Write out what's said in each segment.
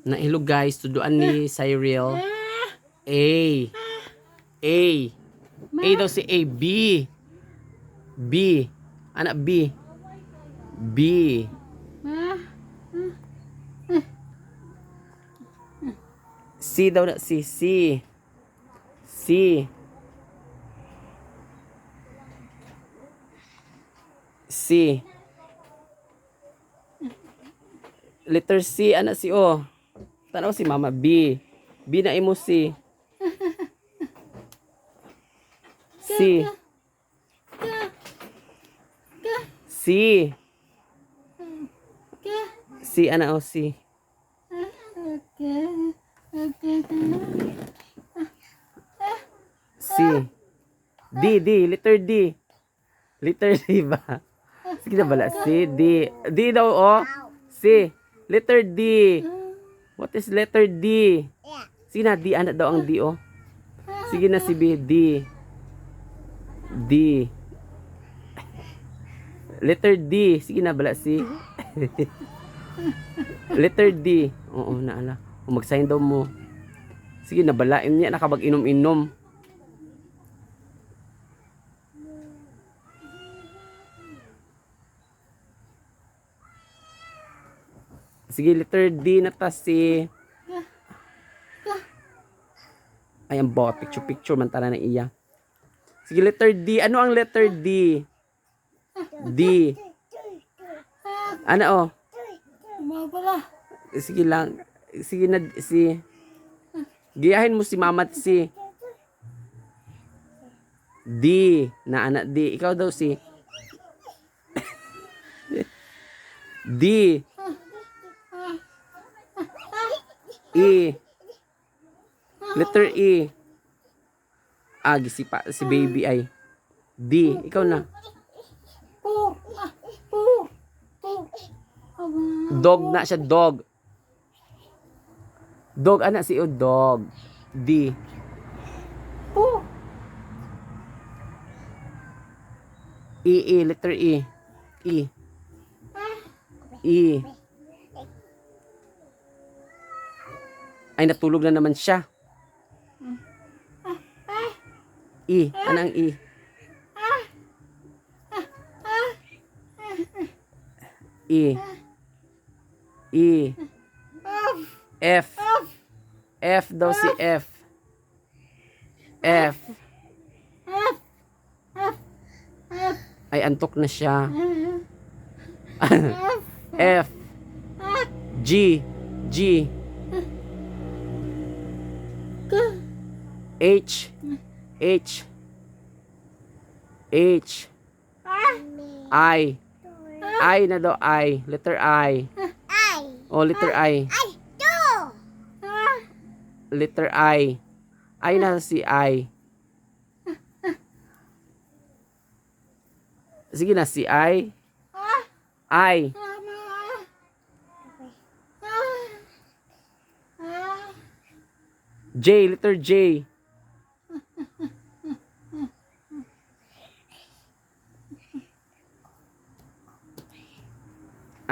Nailog guys, tuduan ni Cyril. A. A. A daw si A. B. B. Anak B. B. C daw na si C. C. C. Letter C, anak si O. Tanaw si mama B. B na imo C. C. C. C, anak o C. C. D, D, letter D. Letter D ba? Sige na bala. C, D. D daw o. C. Letter D. What is letter D? Sige na, D. Anak daw ang D o. Sige na si B. D. D. Letter D. Sige na bala si. Letter D. Oo, naala. O mag-sign daw mo. Sige na balain niya. Nakabag inom-inom. Sige, letter D na ta si. Ay, ang bot. Picture man tala na iya. Sige, letter D. Ano ang letter D? D. Ano o? Sige lang. Sige na si. Giyahin mo si mamat si. D. Na anak D. Ikaw daw si. D. E. Letter E. Ah, gisipa si baby ay. D. Ikaw na. Dog na siya, dog. Dog, anak si O, dog. D. E, E, letter E. E. E. Ay, natulog na naman siya. E. Anong E? E. E. F. F daw si F. F. Ay, antok na siya. F. G. G. H. H. H. I. I na daw I. Letter I. Oh, letter I. Letter I. I na si I. Sige na si I. I. J, letter J.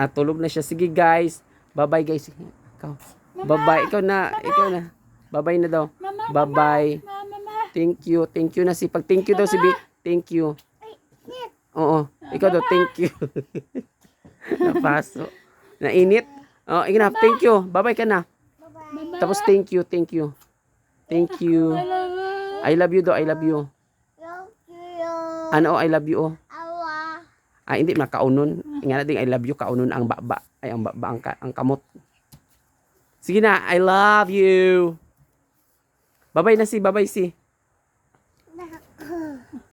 Ah, tulog na siya. Sige guys. Bye-bye guys. Ikaw. Bye-bye. Ikaw na. Ikaw na. Bye-bye na daw. Bye-bye. Thank you. Thank you na si. Pag thank you daw si B. Thank you. Oo. Ikaw daw. Thank you. Napaso. Nainit. Oh, ikaw na. Thank you. Bye-bye ka na. Tapos thank you. Thank you. Thank you. I love you daw. I love you. Ano? I love you. Oh. Ah, hindi makaunon. Ingana ding I love you, kaunon ang baba. Ay, ang baba, ang kamot. Sige na, I love you. Bye-bye na si, bye-bye si.